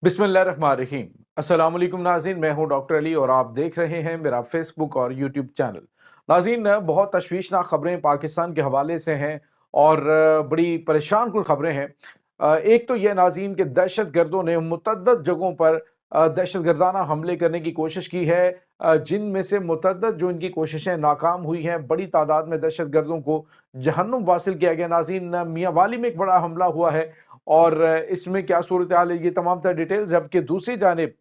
बिस्मिल्लाहिर्रहमानिर्रहीम। अस्सलाम वालेकुम नाज़रीन, मैं हूं डॉक्टर अली और आप देख रहे हैं मेरा फेसबुक और यूट्यूब चैनल। नाज़रीन, बहुत तशवीशनाक खबरें पाकिस्तान के हवाले से हैं और बड़ी परेशान कुन खबरें हैं। एक तो यह नाज़रीन कि दहशत गर्दों ने मुतअद्दिद जगहों पर दहशत गर्दाना हमले करने की कोशिश की है, जिनमें से मुतअद्दिद जो इनकी कोशिशें नाकाम हुई हैं। बड़ी तादाद में दहशत गर्दों को जहन्नुम वासिल किया गया। नाज़रीन, मियाँ वाली में एक बड़ा हमला हुआ है और इसमें क्या सूरत हाल है, ये तमाम तर डिटेल्स। जबकि दूसरी जानिब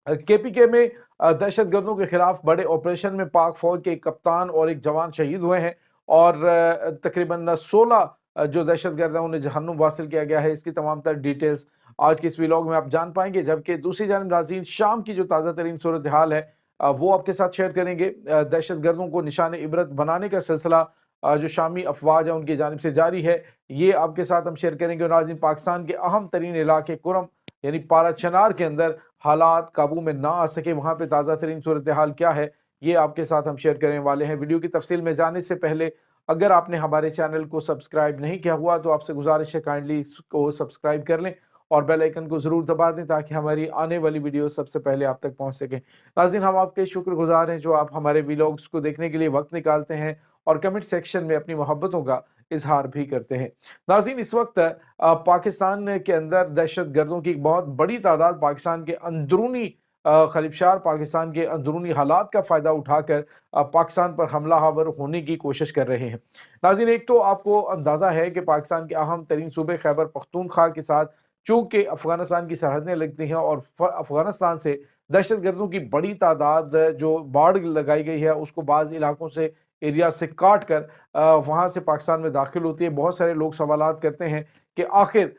केपीके में दहशत गर्दों के खिलाफ बड़े ऑपरेशन में पाक फौज के एक कप्तान और एक जवान शहीद हुए हैं और तकरीबन 16 जो दहशत गर्द हैं उन्हें जहन्नुम वासिल किया गया है। इसकी तमाम तर डिटेल्स आज के इस व्लॉग में आप जान पाएंगे। जबकि दूसरी जानिब नाज़रीन, शाम की जो ताज़ा तरीन सूरत हाल है वो आपके साथ शेयर करेंगे। दहशत गर्दों को निशान इबरत बनाने का सिलसिला जो शामी अफवाज है उनकी जानिब से जारी है, ये आपके साथ हम शेयर करेंगे। और नाज़रीन, पाकिस्तान के अहम तरीन इलाके कुरम यानी पारा चनार के अंदर हालात काबू में ना आ सके, वहाँ पे ताज़ा तरीन सूरत हाल क्या है, ये आपके साथ हम शेयर करने वाले हैं। वीडियो की तफसील में जाने से पहले अगर आपने हमारे चैनल को सब्सक्राइब नहीं किया हुआ तो आपसे गुजारिश है काइंडली इसको सब्सक्राइब कर लें और बेल आइकन को ज़रूर दबा दें ताकि हमारी आने वाली वीडियो सबसे पहले आप तक पहुँच सकें। नाज़रीन, हम आपके शुक्रगुजार हैं जो आप हमारे व्लॉग्स को देखने के लिए वक्त निकालते हैं और कमेंट सेक्शन में अपनी मोहब्बतों का इजहार भी करते हैं। नाज़रीन, इस वक्त पाकिस्तान के अंदर दहशत गर्दों की एक बहुत बड़ी तादाद पाकिस्तान के अंदरूनी खलिफशार पाकिस्तान के अंदरूनी हालात का फ़ायदा उठाकर पाकिस्तान पर हमला हावर होने की कोशिश कर रहे हैं। नाज़रीन, एक तो आपको अंदाज़ा है कि पाकिस्तान के अहम तरीन सूबे खैबर पख्तूनख्वा के साथ चूँकि अफ़गानिस्तान की सरहदें लगती हैं और अफ़गानिस्तान से दहशत गर्दों की बड़ी तादाद जो बाड़ लगाई गई है उसको बाज़ इलाकों से एरिया से काट कर वहाँ से पाकिस्तान में दाखिल होती है। बहुत सारे लोग सवालात करते हैं कि आखिर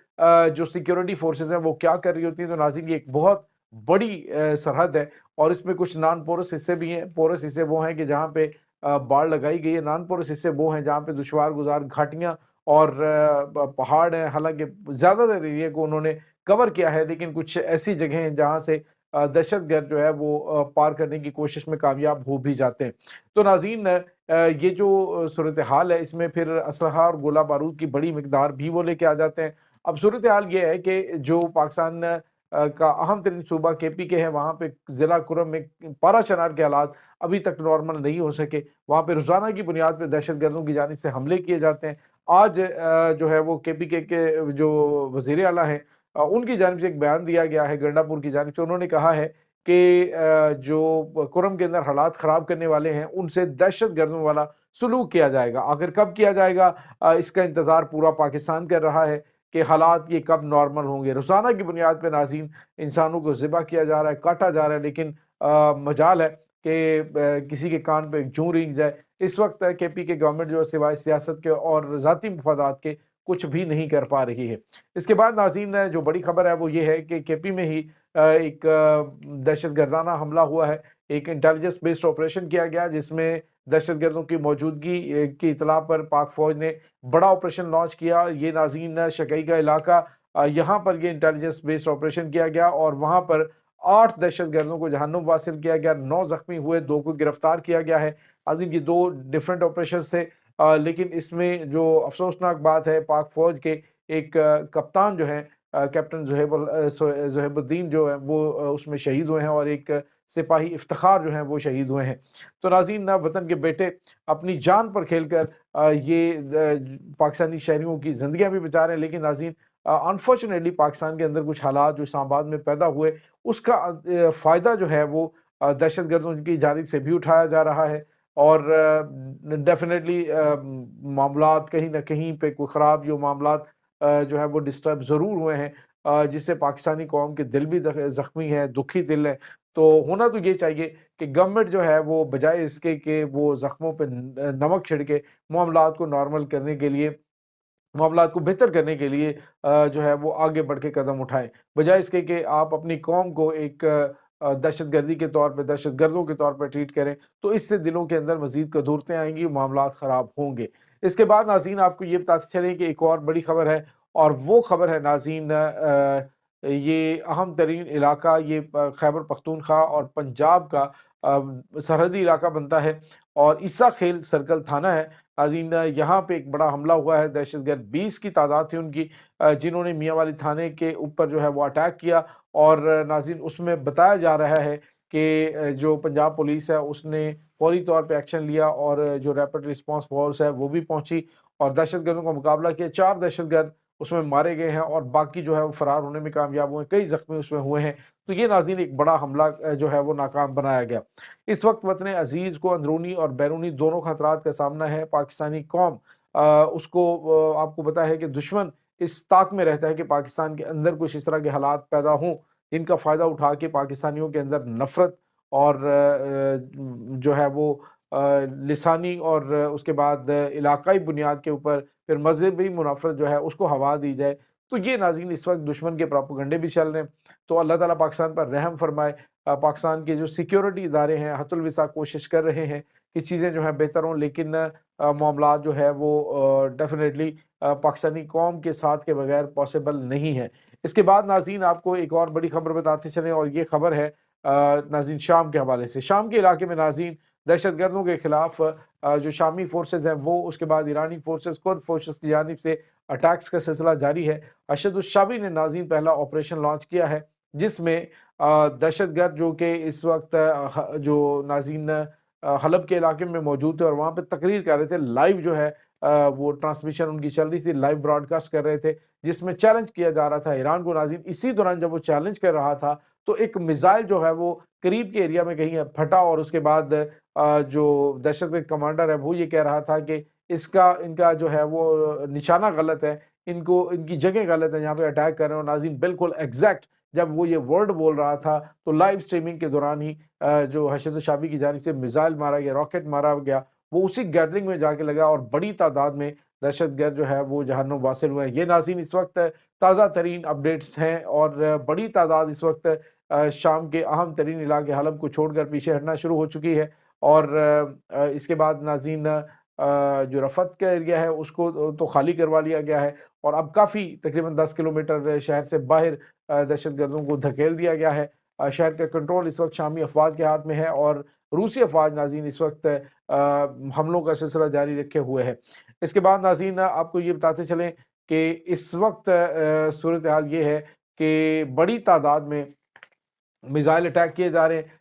जो सिक्योरिटी फोर्सेस हैं वो क्या कर रही होती हैं। तो नाज़रीन, ये एक बहुत बड़ी सरहद है और इसमें कुछ नॉन पोरस हिस्से भी हैं। पोरस हिस्से वो हैं कि जहाँ पे बाड़ लगाई गई है, नॉन पोरस हिस्से वो हैं जहाँ पे दुश्वार गुजार घाटियाँ और पहाड़ हैं। हालांकि ज़्यादातर एरिया को उन्होंने कवर किया है, लेकिन कुछ ऐसी जगह हैं जहाँ से दहशतगर्द जो है वो पार करने की कोशिश में कामयाब हो भी जाते हैं। तो नाज़रीन, ये जो सूरत हाल है इसमें फिर असलहा और गोला बारूद की बड़ी मिकदार भी वो लेके आ जाते हैं। अब सूरत हाल ये है कि जो पाकिस्तान का अहम तरीन सूबा केपीके है, वहाँ पे ज़िला कुरम में पारा चनार के हालात अभी तक नॉर्मल नहीं हो सके। वहाँ पे रोज़ाना की बुनियाद पे दहशत गर्दों की जानिब से हमले किए जाते हैं। आज जो है वो केपीके के जो वज़ीर आला हैं उनकी जानिब से एक बयान दिया गया है गंडापुर की जानिब से। उन्होंने कहा है कि जो कुरम के अंदर हालात ख़राब करने वाले हैं उनसे दहशत गर्दों वाला सलूक किया जाएगा। आखिर कब किया जाएगा, इसका इंतज़ार पूरा पाकिस्तान कर रहा है कि हालात ये कब नॉर्मल होंगे। रोज़ाना की बुनियाद पर नाज़रीन इंसानों को ज़िबा किया जा रहा है, काटा जा रहा है, लेकिन मजाल है कि किसी के कान पे जूं रेंग जाए। इस वक्त केपी के गवर्नमेंट जो है सिवाय सियासत के और ज़ाती मफादात के कुछ भी नहीं कर पा रही है। इसके बाद नाज़रीन, जो बड़ी खबर है वो ये है कि केपी में ही एक दहशत गर्दाना हमला हुआ है। एक इंटेलिजेंस बेस्ड ऑपरेशन किया गया जिसमें दहशत गर्दों की मौजूदगी की इतला पर पाक फौज ने बड़ा ऑपरेशन लॉन्च किया। ये नाज़रीन शकीई का इलाका, यहाँ पर ये इंटेलिजेंस बेस्ड ऑपरेशन किया गया और वहाँ पर 8 दहशत गर्दों को जहन्नुम वासिल किया गया, 9 जख्मी हुए, 2 को गिरफ्तार किया गया है। नाज़रीन, ये 2 डिफरेंट ऑपरेशन थे, लेकिन इसमें जो अफसोसनाक बात है पाक फौज के एक कप्तान जो है कैप्टन ज़ुहैबुद्दीन जो है वो उसमें शहीद हुए हैं और एक सिपाही इफ्तिखार जो हैं वो शहीद हुए हैं। तो नाज़रीन, ना वतन के बेटे अपनी जान पर खेलकर ये पाकिस्तानी शहरियों की ज़िंदगियाँ भी बचा रहे हैं। लेकिन नाज़रीन, अनफॉर्चुनेटली पाकिस्तान के अंदर कुछ हालात जो इस्लामाबाद में पैदा हुए उसका फ़ायदा जो है वो दहशत गर्दों की जानिब से भी उठाया जा रहा है और डेफिनेटली मामलात कहीं ना कहीं पे कोई ख़राब जो मामलात जो है वो डिस्टर्ब ज़रूर हुए हैं, जिससे पाकिस्तानी कौम के दिल भी ज़ख्मी है, दुखी दिल है। तो होना तो ये चाहिए कि गवर्नमेंट जो है वो बजाय इसके कि वो ज़ख्मों पे नमक छिड़के मामलात को नॉर्मल करने के लिए, मामलात को बेहतर करने के लिए जो है वो आगे बढ़ के कदम उठाएं, बजाय इसके कि आप अपनी कौम को एक दहशतगर्दी के तौर पे, दहशतगर्दों के तौर पर ट्रीट करें। तो इससे दिलों के अंदर मजीद कदूरतें आएंगी, मामलात ख़राब होंगे। इसके बाद नाज़रीन, आपको ये बताते चलें कि एक और बड़ी खबर है और वो खबर है नाज़रीन, ये अहम तरीन इलाका ये खैबर पख्तूनख्वा और पंजाब का सरहदी इलाका बनता है और ईसा खेल सर्कल थाना है। नाज़रीन यहाँ पे एक बड़ा हमला हुआ है, दहशतगर्द 20 की तादाद थी उनकी, जिन्होंने मियाँ वाली थाने के ऊपर जो है वो अटैक किया। और नाज़रीन उसमें बताया जा रहा है कि जो पंजाब पुलिस है उसने फौरी तौर पे एक्शन लिया और जो रैपिड रिस्पांस फोर्स है वो भी पहुंची और दहशतगर्दों का मुकाबला किया। 4 दहशतगर्द उसमें मारे गए हैं और बाकी जो है वो फरार होने में कामयाब हुए, कई ज़ख्मी उसमें हुए हैं। तो ये नाज़रीन एक बड़ा हमला जो है वो नाकाम बनाया गया। इस वक्त वतन अजीज़ को अंदरूनी और बैरूनी दोनों खतरात का सामना है। पाकिस्तानी कौम उसको आपको पता है कि दुश्मन इस ताक में रहता है कि पाकिस्तान के अंदर कुछ इस तरह के हालात पैदा हों जिनका फ़ायदा उठा के पाकिस्तानियों के अंदर नफ़रत और जो है वो लिसानी और उसके बाद इलाकाई बुनियाद के ऊपर फिर मज़हबी मुनाफ़रत जो है उसको हवा दी जाए। तो ये नाज़रीन इस वक्त दुश्मन के प्रोपेगंडे भी चल रहे हैं। तो अल्लाह ताला पाकिस्तान पर रहम फरमाए। पाकिस्तान के जो सिक्योरिटी इदारे हैं हतुल विसा कोशिश कर रहे हैं कि चीज़ें जो हैं बेहतर हों, लेकिन मामलात जो है वो डेफ़िनेटली पाकिस्तानी कौम के साथ के बगैर पॉसिबल नहीं है। इसके बाद नाज़रीन आपको एक और बड़ी खबर बताते चलें और ये खबर है नाज़रीन शाम के हवाले से। शाम के इलाके में नाज़रीन दहशतगर्दों के खिलाफ जो शामी फोर्सेस हैं वो, उसके बाद ईरानी फोर्सेस, खुद फोर्सेस की जानिब से अटैक्स का सिलसिला जारी है। अशदुश्शाबी ने नाज़रीन पहला ऑपरेशन लॉन्च किया है जिसमें दहशतगर्द जो कि इस वक्त जो नाज़रीन हलब के इलाके में मौजूद थे और वहाँ पे तकरीर कर रहे थे, लाइव जो है वो ट्रांसमिशन उनकी चल रही थी, लाइव ब्रॉडकास्ट कर रहे थे जिसमें चैलेंज किया जा रहा था ईरान को। नाज़रीन इसी दौरान जब वो चैलेंज कर रहा था तो एक मिसाइल जो है वो करीब के एरिया में कहीं फटा और उसके बाद जो दहशतगर्द कमांडर है वो ये कह रहा था कि इसका इनका जो है वो निशाना गलत है, इनको इनकी जगह गलत है, यहाँ पे अटैक कर रहे हैं। और नाज़रीन बिल्कुल एग्जैक्ट जब वो ये वर्ड बोल रहा था तो लाइव स्ट्रीमिंग के दौरान ही जो हशद शाबी की जानिब से मिसाइल मारा गया, रॉकेट मारा गया, वो उसी गैदरिंग में जाके लगा और बड़ी तादाद में दहशतगर्द जो है वो जहन्नुम वासिल हुए हैं। ये नाज़रीन इस वक्त ताज़ा तरीन अपडेट्स हैं और बड़ी तादाद इस वक्त शाम के अहम तरीन इलाके हलब को छोड़कर पीछे हटना शुरू हो चुकी है। और इसके बाद नाज़रीन जो रफत का एरिया है उसको तो खाली करवा लिया गया है और अब काफ़ी तकरीबन 10 किलोमीटर शहर से बाहर दहशतगर्दों को धकेल दिया गया है। शहर का कंट्रोल इस वक्त शामी अफवाज के हाथ में है और रूसी अफवाज नाज़रीन इस वक्त हमलों का सिलसिला जारी रखे हुए है। इसके बाद नाज़रीन आपको ये बताते चलें कि इस वक्त सूरत हाल ये है कि बड़ी तादाद में मिसाइल अटैक किए जा रहे हैं।